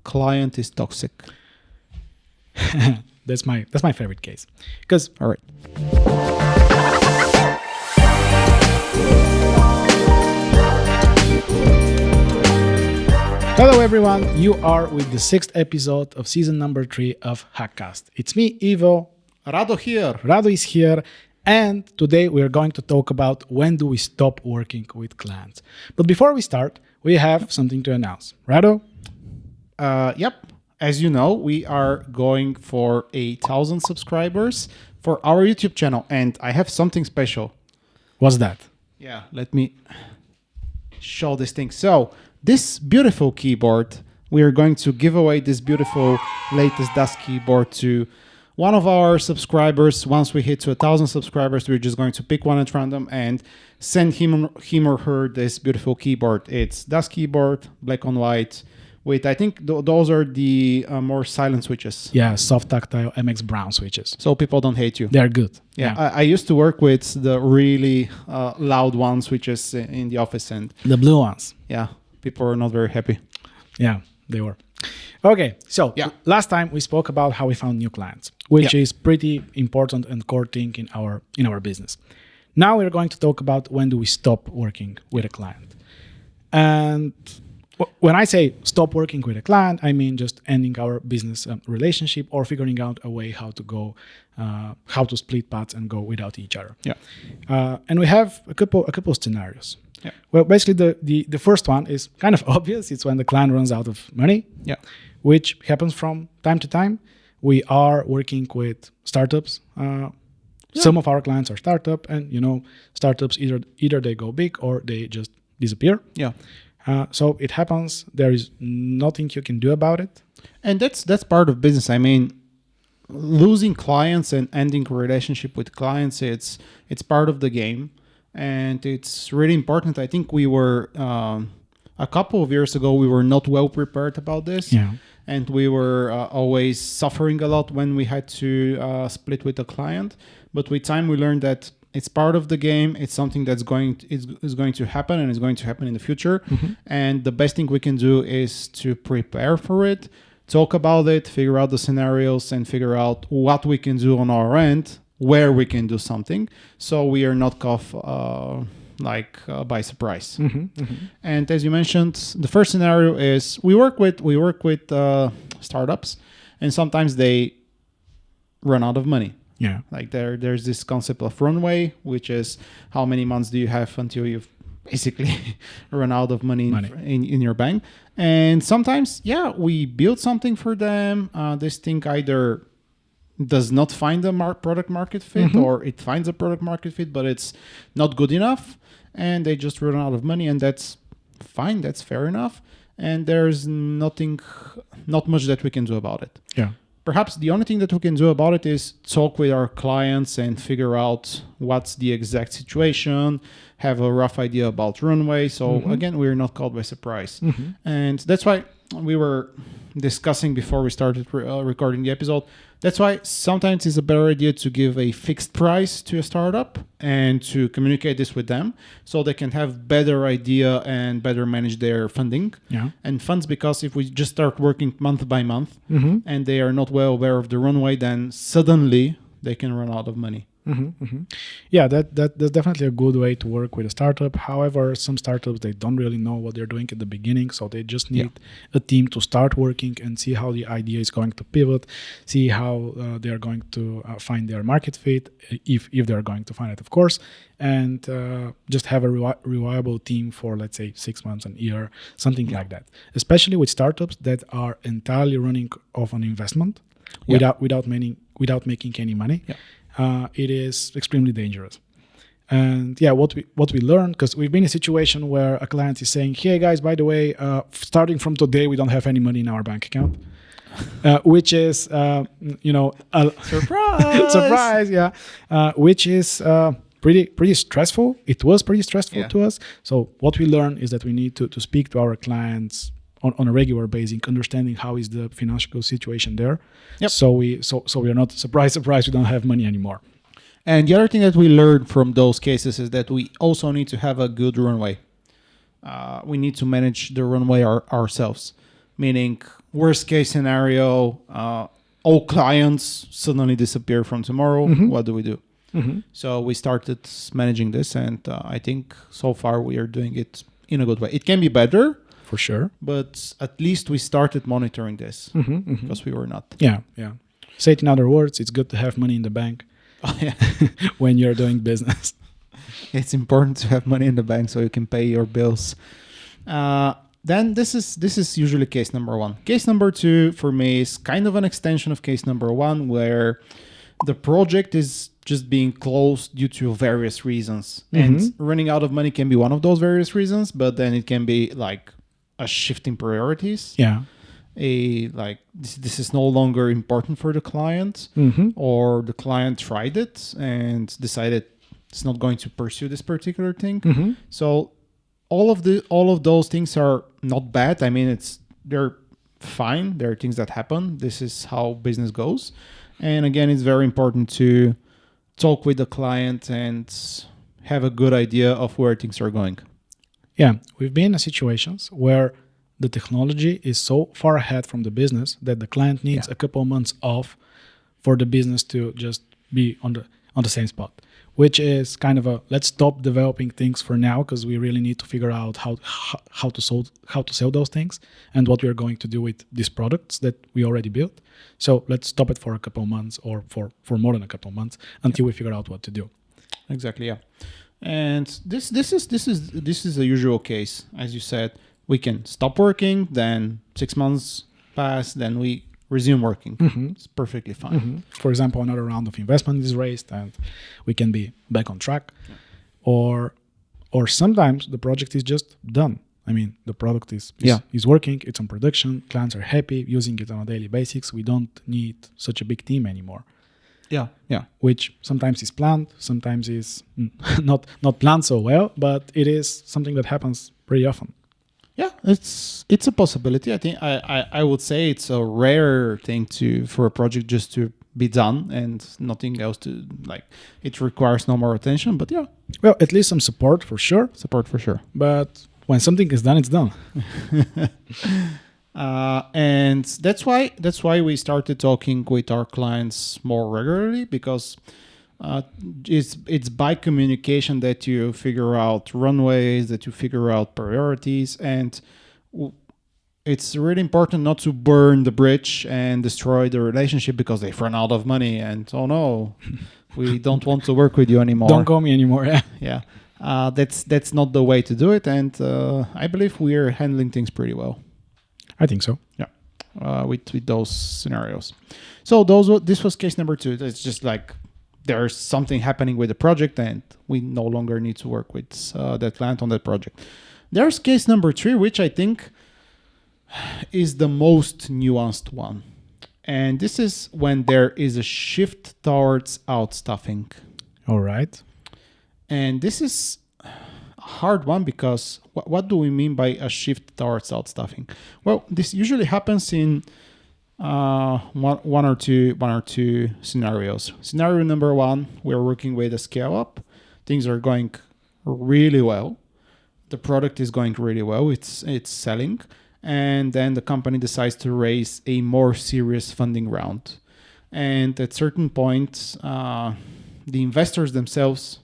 client is toxic? That's my favorite case. Because All right. hello everyone, you are with the 6th episode of season number 3 of HackCast. It's me, Ivo. Rado here. Rado is here, and today we are going to talk about when do we stop working with clients. But before we start, we have something to announce. Rado? Yep. As you know, we are going for 1,000 subscribers for our YouTube channel, and I have something special. What's that? Yeah, let me show this thing. So, this beautiful keyboard, we are going to give away this beautiful latest DAS keyboard to one of our subscribers. Once we hit to 1,000 subscribers, we're just going to pick one at random and send him or her this beautiful keyboard. It's DAS keyboard, black on white, with I think those are the more silent switches. Yeah, soft tactile MX Brown switches. So people don't hate you. They're good. Yeah, I used to work with the really loud one switches in the office, and The blue ones. yeah, people are not very happy. Yeah, they were. Okay, so Yeah. last time we spoke about how we found new clients, which Yeah. is pretty important and core thing in our business. Now we're going to talk about when do we stop working with a client. And when I say stop working with a client, I mean just ending our business relationship or figuring out a way how to go, how to split paths and go without each other. Yeah. And we have a couple of scenarios. Yeah. Well, basically the first one is kind of obvious. It's when the client runs out of money, Yeah. which happens from time to time. We are working with startups. Some of our clients are startup, and startups either they go big or they just disappear. Yeah. So it happens. There is nothing you can do about it. And that's part of business. I mean, losing clients and ending a relationship with clients, it's part of the game, and it's really important. I think we were a couple of years ago, we were not well prepared about this. Yeah. And we were always suffering a lot when we had to split with a client. But with time, we learned that it's part of the game. It's something that's going to happen, and is going to happen in the future. Mm-hmm. And the best thing we can do is to prepare for it, talk about it, figure out the scenarios, and figure out what we can do on our end, where we can do something, so we are not caught by surprise. Mm-hmm. Mm-hmm. And as you mentioned, the first scenario is we work with startups, and sometimes they run out of money. Yeah. Like there's this concept of runway, which is how many months do you have until you've basically run out of money. In your bank. And sometimes, we build something for them. This thing either does not find a product market fit, Mm-hmm. or it finds a product market fit, but it's not good enough, and they just run out of money, and that's fine. That's fair enough. And there's not much that we can do about it. Yeah. Perhaps the only thing that we can do about it is talk with our clients and figure out what's the exact situation, have a rough idea about runway. So again, we're not caught by surprise. Mm-hmm. And that's why we were discussing before we started recording the episode. That's why sometimes it's a better idea to give a fixed price to a startup and to communicate this with them, so they can have better idea and better manage their funding and funds. Because if we just start working month by month and they are not well aware of the runway, then suddenly they can run out of money. Mm-hmm, mm-hmm. Yeah, that's definitely a good way to work with a startup. However, some startups, they don't really know what they're doing at the beginning, so they just need a team to start working and see how the idea is going to pivot, see how they are going to find their market fit, if they're going to find it, of course, and just have a reliable team for, let's say, 6 months, an year, something like that. Especially with startups that are entirely running off an investment without making any money. Yeah. It is extremely dangerous. And what we learned, because we've been in a situation where a client is saying, hey guys, by the way, starting from today, we don't have any money in our bank account, which is, a surprise, which is pretty stressful. It was pretty stressful to us. So what we learned is that we need to speak to our clients on a regular basis, understanding how is the financial situation there. Yep. So we are not surprised we don't have money anymore. And the other thing that we learned from those cases is that we also need to have a good runway. We need to manage the runway ourselves. meaning worst case scenario, all clients suddenly disappear from tomorrow. What do we do? So we started managing this, and I think so far we are doing it in a good way. It can be better, For sure. but at least we started monitoring this because we were not. Yeah. Say it in other words, it's good to have money in the bank when you're doing business. It's important to have money in the bank so you can pay your bills. Then this is usually case number one. Case number two for me is kind of an extension of case number one, where the project is just being closed due to various reasons. And running out of money can be one of those various reasons, but then it can be like a shift in priorities. Yeah. This is no longer important for the client, or the client tried it and decided it's not going to pursue this particular thing. So all of those things are not bad. I mean, they're fine. There are things that happen. This is how business goes. And again, it's very important to talk with the client and have a good idea of where things are going. Yeah, we've been in situations where the technology is so far ahead from the business that the client needs a couple months off for the business to just be on the same spot, which is kind of let's stop developing things for now because we really need to figure out how to sell those things and what we are going to do with these products that we already built. So let's stop it for a couple of months, or for more than a couple of months, until we figure out what to do. Exactly, yeah. And this is a usual case. As you said, we can stop working, then 6 months pass, then we resume working. It's perfectly fine. For example, another round of investment is raised and we can be back on track. Or sometimes the project is just done. I mean, the product is working, it's on production, clients are happy using it on a daily basis. We don't need such a big team anymore. Yeah. Which sometimes is planned, sometimes is not planned so well, but it is something that happens pretty often. Yeah, it's a possibility. I think I would say it's a rare thing for a project just to be done and nothing else to like. It requires no more attention, but yeah. Well, at least some support for sure. But when something is done, it's done. And that's why we started talking with our clients more regularly, because it's by communication that you figure out runways, that you figure out priorities, and it's really important not to burn the bridge and destroy the relationship because they've run out of money and oh no, we don't want to work with you anymore. Don't call me anymore. Yeah. That's not the way to do it, and I believe we're handling things pretty well. I think so. Yeah, with those scenarios. So this was case number two. It's just like there's something happening with the project, and we no longer need to work with that client on that project. There's case number three, which I think is the most nuanced one, and this is when there is a shift towards outstaffing. All right. And this is a hard one because what do we mean by a shift towards outstaffing? Well, this usually happens in one or two scenarios. Scenario number one, we're working with a scale up. Things are going really well. The product is going really well. It's selling. And then the company decides to raise a more serious funding round. And at certain point, the investors themselves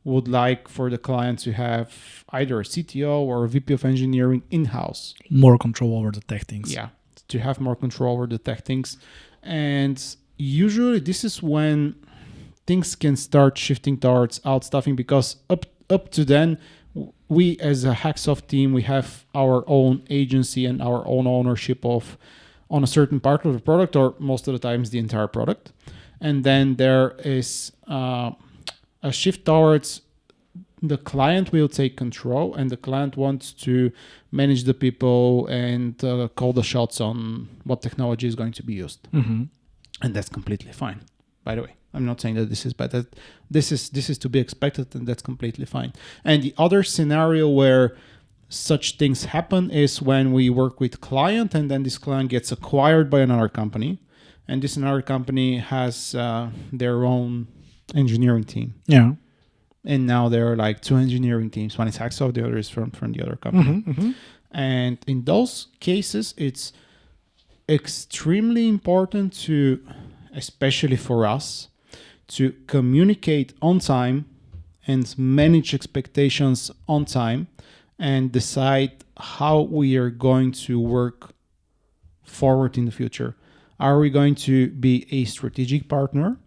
would like for the client to have either a CTO or a VP of engineering in-house. More control over the tech things. Yeah, to have more control over the tech things. And usually this is when things can start shifting towards outstaffing, because up to then, we as a HackSoft team, we have our own agency and our own ownership on a certain part of the product, or most of the times the entire product. And then there is a shift towards the client will take control, and the client wants to manage the people and call the shots on what technology is going to be used. And that's completely fine, by the way. I'm not saying that this is bad. This is to be expected, and that's completely fine. And the other scenario where such things happen is when we work with client, and then this client gets acquired by another company, and this another company has their own engineering team. Yeah. And now there are like two engineering teams. One is HackSoft, the other is from the other company. And in those cases, it's extremely important to, especially for us, to communicate on time and manage expectations on time and decide how we are going to work forward in the future. Are we going to be a strategic partner,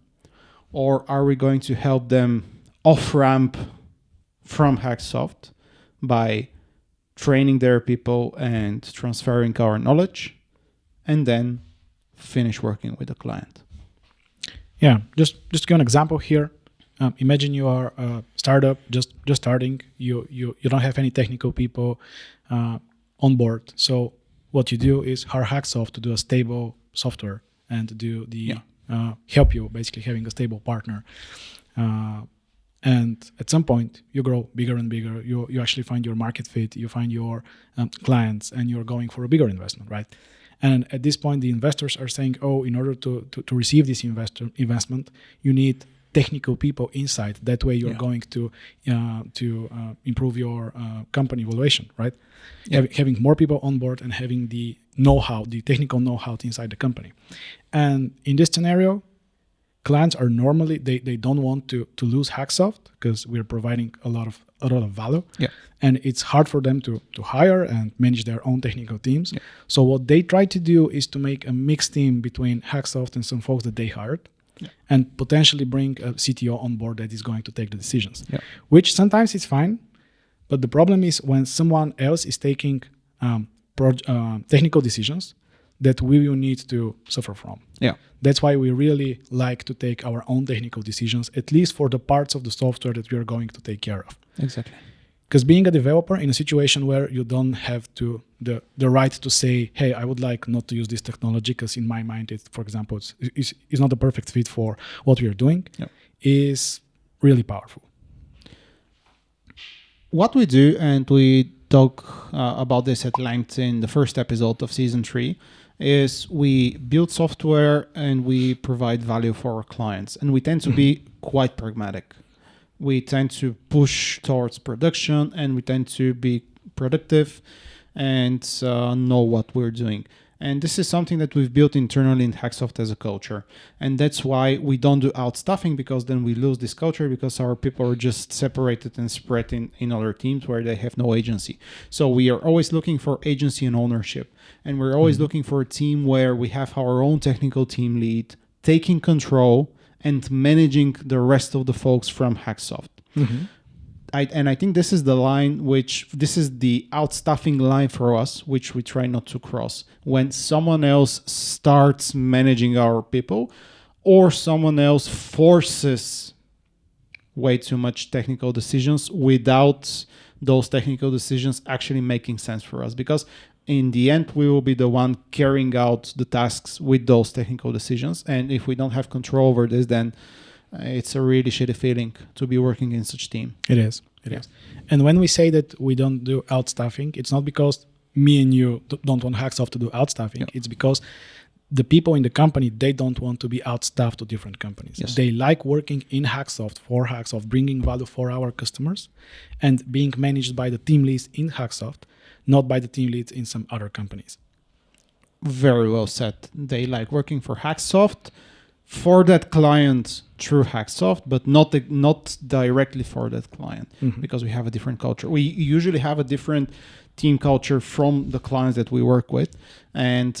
or are we going to help them off-ramp from HackSoft by training their people and transferring our knowledge, and then finish working with the client? Yeah, just to give an example here. Imagine you are a startup just starting. You don't have any technical people on board. So what you do is hire HackSoft to do a stable software and to do the help you basically having a stable partner. And at some point you grow bigger and bigger. You actually find your market fit. You find your clients, and you're going for a bigger investment, right? And at this point, the investors are saying, "Oh, in order to receive this investment, you need technical people inside. That way, you're going to improve your company valuation, right? Yeah. Having more people on board and having the know-how, the technical know-how inside the company. And in this scenario, clients are normally they don't want to lose HackSoft because we're providing a lot of value. Yeah. And it's hard for them to hire and manage their own technical teams. Yeah. So what they try to do is to make a mixed team between HackSoft and some folks that they hired. Yeah. And potentially bring a CTO on board that is going to take the decisions, which sometimes is fine. But the problem is when someone else is taking technical decisions that we will need to suffer from. Yeah, that's why we really like to take our own technical decisions, at least for the parts of the software that we are going to take care of. Exactly. Because being a developer in a situation where you don't have the right to say, hey, I would like not to use this technology because in my mind, for example, it's not a perfect fit for what we are doing, is really powerful. What we do, and we talk about this at length in the first episode of season 3, is we build software and we provide value for our clients. And we tend to be quite pragmatic. We tend to push towards production, and we tend to be productive and know what we're doing. And this is something that we've built internally in HackSoft as a culture. And that's why we don't do outstaffing, because then we lose this culture, because our people are just separated and spread in other teams where they have no agency. So we are always looking for agency and ownership. And we're always looking for a team where we have our own technical team lead, taking control and managing the rest of the folks from HackSoft. Mm-hmm. I think this is the line this is the outstaffing line for us, which we try not to cross. When someone else starts managing our people, or someone else forces way too much technical decisions without those technical decisions actually making sense for us. Because in the end, we will be the one carrying out the tasks with those technical decisions. And if we don't have control over this, then it's a really shitty feeling to be working in such team. It is. And when we say that we don't do outstaffing, it's not because me and you don't want HackSoft to do outstaffing. It's because the people in the company, they don't want to be outstaffed to different companies. Yes. They like working in HackSoft, for HackSoft, bringing value for our customers, and being managed by the team leads in HackSoft, not by the team leads in some other companies. Very well said. They like working for HackSoft, for that client through HackSoft, but not directly for that client, because we have a different culture. We usually have a different team culture from the clients that we work with, and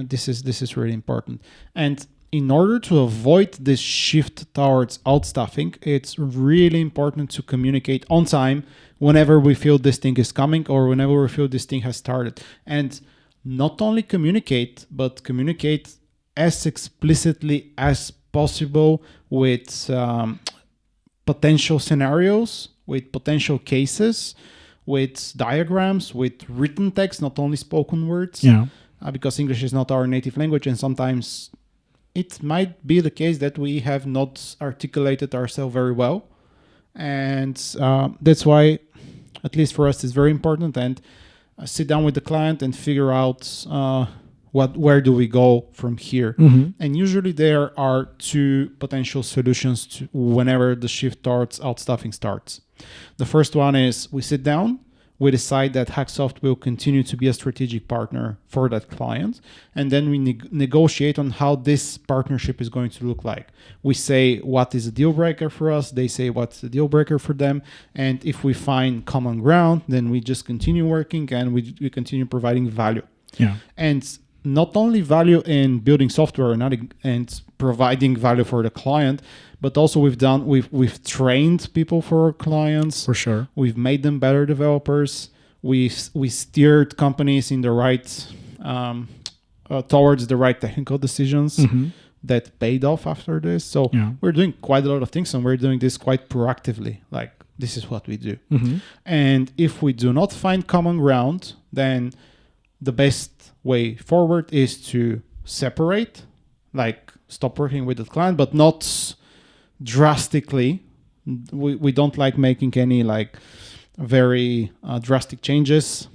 this is really important. And in order to avoid this shift towards outstaffing, it's really important to communicate on time whenever we feel this thing is coming, or whenever we feel this thing has started. And not only communicate, but communicate as explicitly as possible with potential scenarios, with potential cases, with diagrams, with written text, not only spoken words. Yeah. Because English is not our native language, and sometimes it might be the case that we have not articulated ourselves very well. And that's why, at least for us, it's very important. And sit down with the client and figure out where do we go from here. And usually there are two potential solutions to whenever the shift towards outstaffing starts. The first one is we sit down, we decide that HackSoft will continue to be a strategic partner for that client. And then we negotiate on how this partnership is going to look like. We say what is a deal breaker for us. They say what's a deal breaker for them. And if we find common ground, then we just continue working and we continue providing value. Yeah. And not only value in building software and providing value for the client, but also we've trained people for our clients. For sure. We've made them better developers. We steered companies in the right towards the right technical decisions that paid off after this. So we're doing quite a lot of things, and we're doing this quite proactively. Like, this is what we do. And if we do not find common ground, then the best way forward is to separate, like stop working with the client, but not drastically. We don't like making any like very drastic changes,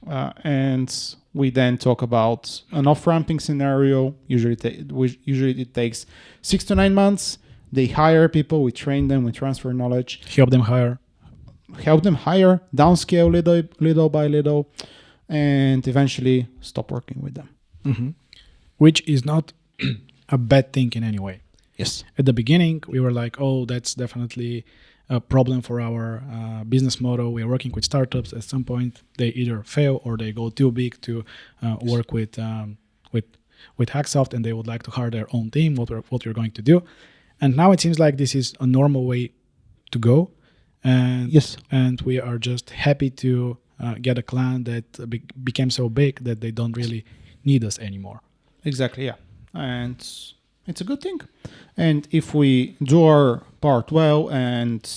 and we then talk about an off-ramping scenario. Usually it takes 6 to 9 months. They hire people, we train them, we transfer knowledge, help them hire, downscale little by little, and eventually stop working with them. Which is not a bad thing in any way. Yes. At the beginning, we were like, oh, that's definitely a problem for our business model. We are working with startups. At some point, they either fail or they go too big to work with HackSoft, and they would like to hire their own team. What we're going to do, and now it seems like this is a normal way to go. And and we are just happy to get a client that became so big that they don't really need us anymore. Exactly, yeah. And it's a good thing. And if we do our part well and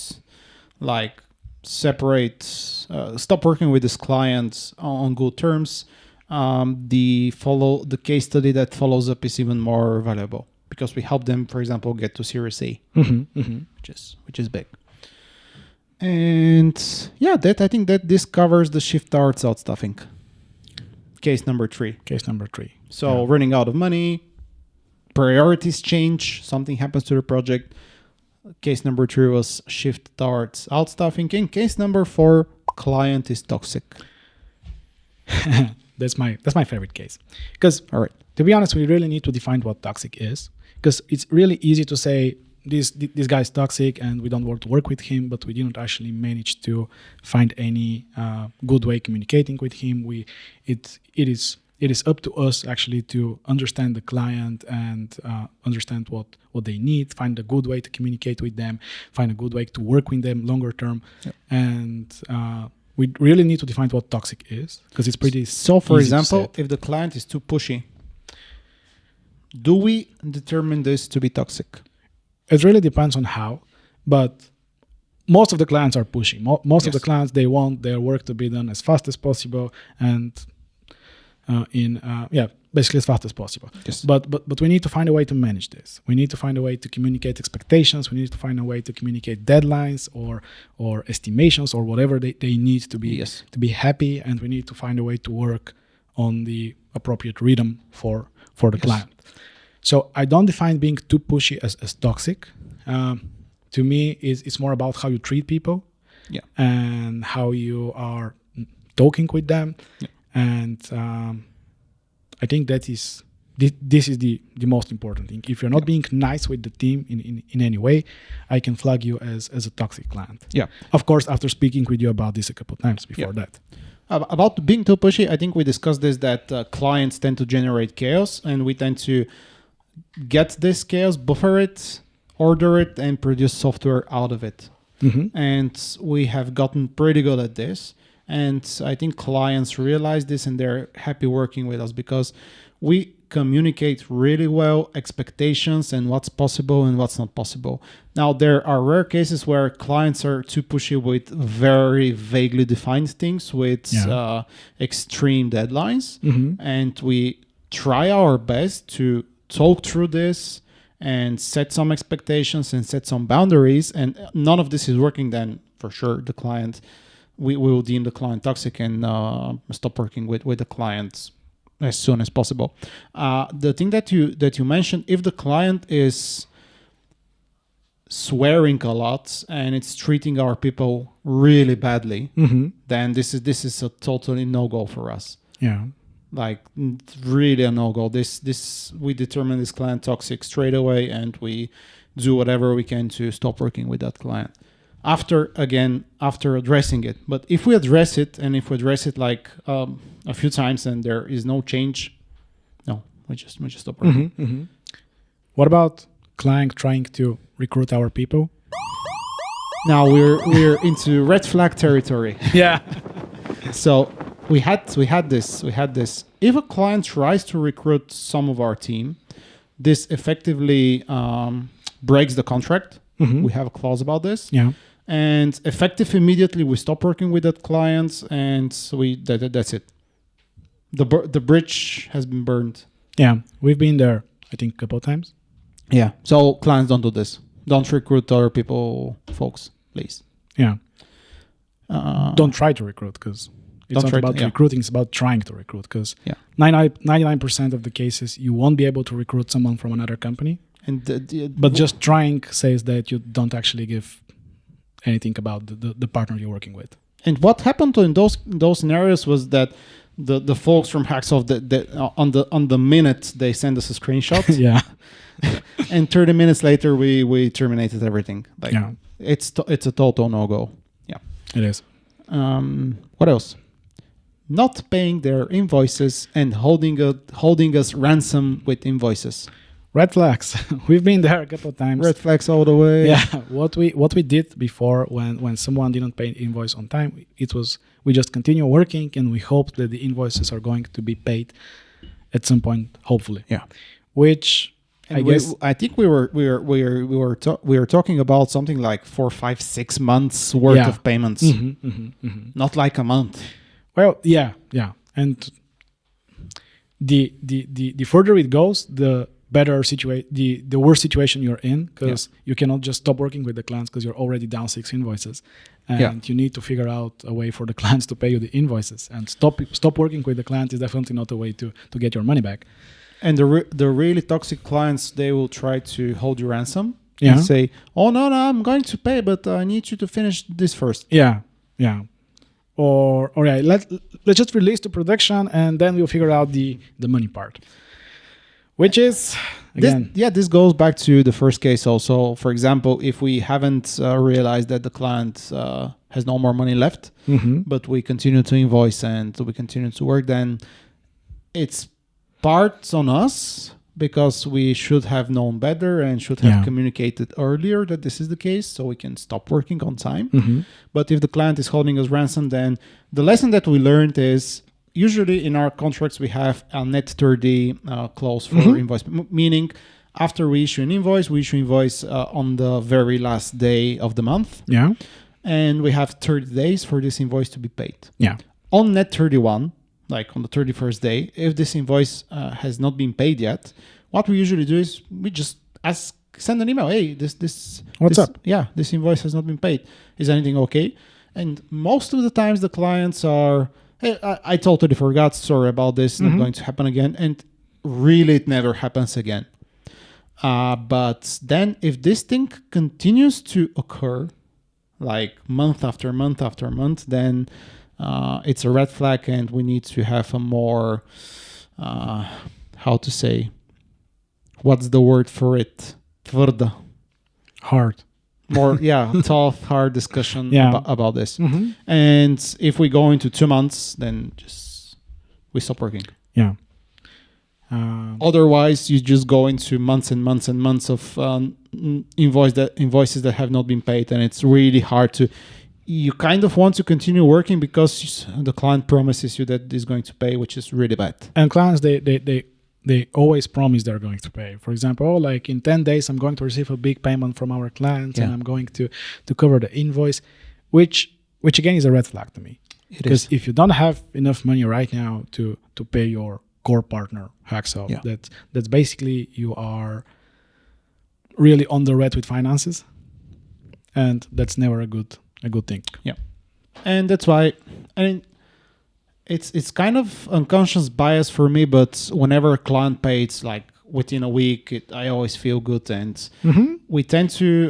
like separate, stop working with this client on good terms, the case study that follows up is even more valuable because we help them, for example, get to Series A, which is big. And yeah, I think that this covers the shift towards outstaffing. Case number 3. So running out of money, priorities change, something happens to the project. Case number 3 was shift towards outstaffing. And case number 4, client is toxic. That's my favorite case. Because to be honest, we really need to define what toxic is. Because it's really easy to say, this guy is toxic and we don't want to work with him, but we didn't actually manage to find any good way communicating with him. It is up to us actually to understand the client and understand what they need, find a good way to communicate with them, find a good way to work with them longer term. And we really need to define what toxic is, because it's pretty So for example, if the client is too pushy, do we determine this to be toxic? It really depends on how, but most of the clients are pushy. Most of the clients, they want their work to be done as fast as possible and basically as fast as possible. Yes. But we need to find a way to manage this. We need to find a way to communicate expectations. We need to find a way to communicate deadlines or estimations or whatever they need to be happy, and we need to find a way to work on the appropriate rhythm for the client. So I don't define being too pushy as toxic. To me, it's more about how you treat people and how you are talking with them. Yeah. And I think this is the most important thing. If you're not being nice with the team in any way, I can flag you as a toxic client. Yeah. Of course, after speaking with you about this a couple of times before that. About being too pushy, I think we discussed this, that clients tend to generate chaos, and we tend to get this chaos, buffer it, order it, and produce software out of it. And we have gotten pretty good at this. And I think clients realize this, and they're happy working with us because we communicate really well expectations and what's possible and what's not possible. Now, there are rare cases where clients are too pushy with very vaguely defined things with extreme deadlines. And we try our best to talk through this and set some expectations and set some boundaries. And none of this is working, then for sure the client, we will deem the client toxic and stop working with the clients as soon as possible. The thing that you mentioned, if the client is swearing a lot and it's treating our people really badly, then this is a totally no-go for us. Yeah. Like really a no-go. This we determine this client toxic straight away, and we do whatever we can to stop working with that client. After addressing it. But if we address it, and if we address it like a few times and there is no change, no, we just stop working. What about client trying to recruit our people? Now we're into red flag territory. Yeah. So we had this. If a client tries to recruit some of our team, this effectively breaks the contract. We have a clause about this. Yeah. And effective immediately, we stop working with that client, and that's it. The bridge has been burned. Yeah, we've been there, I think, a couple of times. Yeah. So clients, don't do this. Don't recruit other people, folks, please. Yeah. Don't try to recruit, because it's not about recruiting, it's about trying to recruit, because 99% of the cases, you won't be able to recruit someone from another company. But just trying says that you don't actually give anything about the partner you're working with. And what happened in those scenarios was that the folks from HackSoft that on the minute they send us a screenshot, yeah, and 30 minutes later we terminated everything. Like it's a total no-go. Yeah, it is. What else? Not paying their invoices and holding us ransom with invoices. Red flags. We've been there a couple of times. Red flags all the way. Yeah. What we did before when someone didn't pay invoice on time, it was we just continue working and we hope that the invoices are going to be paid at some point, hopefully. Yeah. Which I think we were talking about something like 4, 5, 6 months worth of payments. Not like a month. Well, yeah. And the further it goes, the better the worse situation you're in, because you cannot just stop working with the clients because you're already down 6 invoices, and you need to figure out a way for the clients to pay you the invoices. And stop working with the client is definitely not a way to get your money back. And the really toxic clients, they will try to hold you ransom and say, "Oh no, I'm going to pay, but I need you to finish this first." Yeah. Or let's just release the production and then we'll figure out the money part. Which is, again... This goes back to the first case also. For example, if we haven't realized that the client has no more money left, but we continue to invoice and we continue to work, then it's part on us, because we should have known better and should have communicated earlier that this is the case, so we can stop working on time. But if the client is holding us ransom, then the lesson that we learned is, usually in our contracts, we have a net 30 clause for invoice, meaning after we issue an invoice, we issue invoice on the very last day of the month. Yeah. And we have 30 days for this invoice to be paid. Yeah. On net 31, like on the 31st day, if this invoice has not been paid yet, what we usually do is we just send an email. Hey, what's up? Yeah, this invoice has not been paid. Is anything okay? And most of the times the clients are, hey, I totally forgot. Sorry about this. Not going to happen again. And really, it never happens again. But then if this thing continues to occur, like month after month after month, then it's a red flag, and we need to have a more, how to say, what's the word for it? Tvrda. Hard. More, tough, hard discussion about this. And if we go into 2 months, then we stop working. Yeah. Otherwise, you just go into months and months and months of invoices that have not been paid, and it's really hard to. You kind of want to continue working because the client promises you that he's going to pay, which is really bad. And clients, they always promise they're going to pay. For example, like in 10 days, I'm going to receive a big payment from our clients, and I'm going to cover the invoice, which again is a red flag to me. Because if you don't have enough money right now to pay your core partner, HackSoft, that's basically you are really on the red with finances, and that's never a good thing. Yeah, and that's why, it's kind of unconscious bias for me, but whenever a client pays like within a week, I always feel good, and we tend to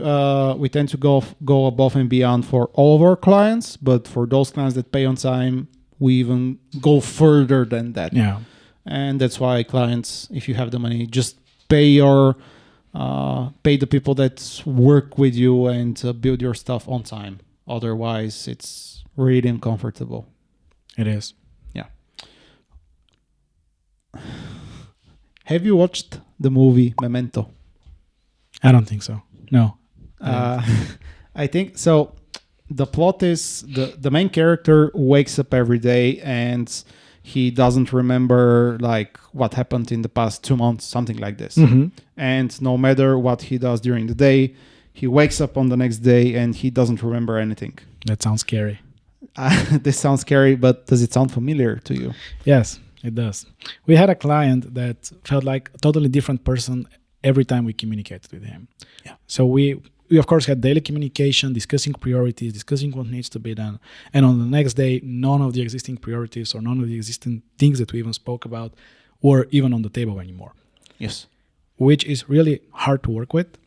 go above and beyond for all of our clients. But for those clients that pay on time, we even go further than that. Yeah. And that's why clients, if you have the money, just pay the people that work with you and build your stuff on time. Otherwise, it's really uncomfortable. It is. Yeah. Have you watched the movie Memento? I don't think so. No. I think so. The plot is the main character wakes up every day and he doesn't remember like what happened in the past 2 months, something like this. And no matter what he does during the day, he wakes up on the next day and he doesn't remember anything. That sounds scary. This sounds scary, but does it sound familiar to you? Yes, it does. We had a client that felt like a totally different person every time we communicated with him. Yeah. So we of course had daily communication, discussing priorities, discussing what needs to be done. And on the next day, none of the existing priorities or none of the existing things that we even spoke about were even on the table anymore. Yes. Which is really hard to work with.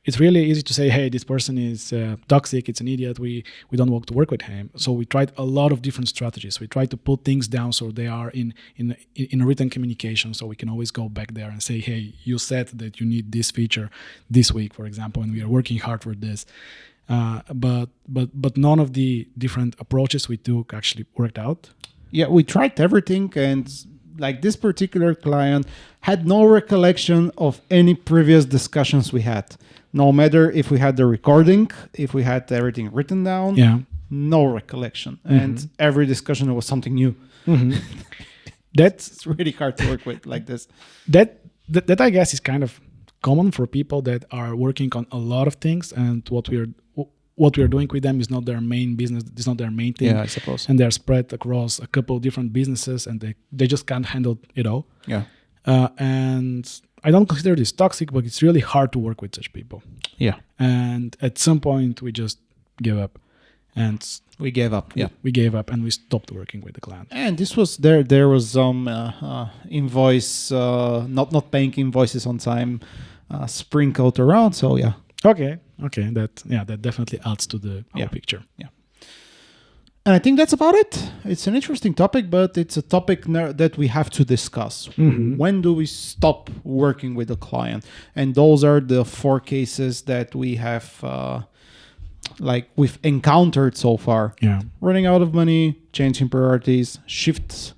It's really easy to say, hey, this person is toxic, it's an idiot, we don't want to work with him. So we tried a lot of different strategies. We tried to put things down so they are in a written communication, so we can always go back there and say, hey, you said that you need this feature this week, for example, and we are working hard for this. But none of the different approaches we took actually worked out. Yeah, we tried everything, and like this particular client had no recollection of any previous discussions we had. No matter if we had the recording, if we had everything written down, no recollection. And every discussion was something new. It's really hard to work with like this. That I guess is kind of common for people that are working on a lot of things, and what we are doing with them is not their main business, it's not their main thing. Yeah, I suppose. And they're spread across a couple of different businesses, and they just can't handle it all. Yeah. And I don't consider this toxic, but it's really hard to work with such people. Yeah. And at some point, we just gave up. And we gave up. Yeah. We gave up and we stopped working with the client. And this was there was some invoice, not paying invoices on time sprinkled around. So yeah. Okay. That definitely adds to the whole picture. Yeah. And I think that's about it. It's an interesting topic, but it's a topic that we have to discuss. When do we stop working with a client? And those are the 4 cases that we have, we've encountered so far. Yeah. Running out of money, changing priorities, shift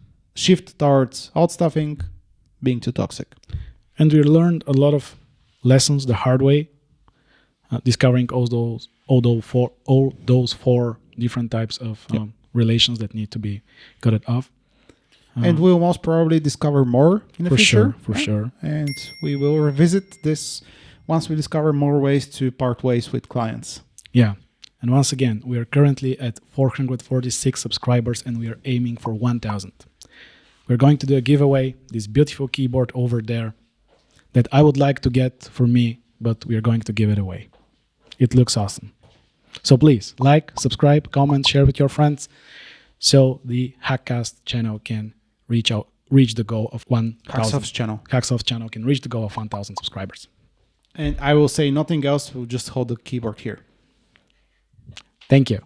towards outstaffing, being too toxic. And we learned a lot of lessons the hard way, discovering all those four different types of relations that need to be cut off. And we'll most probably discover more in the future. For sure. And we will revisit this once we discover more ways to part ways with clients. Yeah. And once again, we are currently at 446 subscribers and we are aiming for 1,000. We're going to do a giveaway, this beautiful keyboard over there that I would like to get for me, but we are going to give it away. It looks awesome. So please like, subscribe, comment, share with your friends so the HackCast channel can reach the goal of 1,000. HackSoft channel can reach the goal of 1,000 subscribers. And I will say nothing else. We'll just hold the keyboard here. Thank you.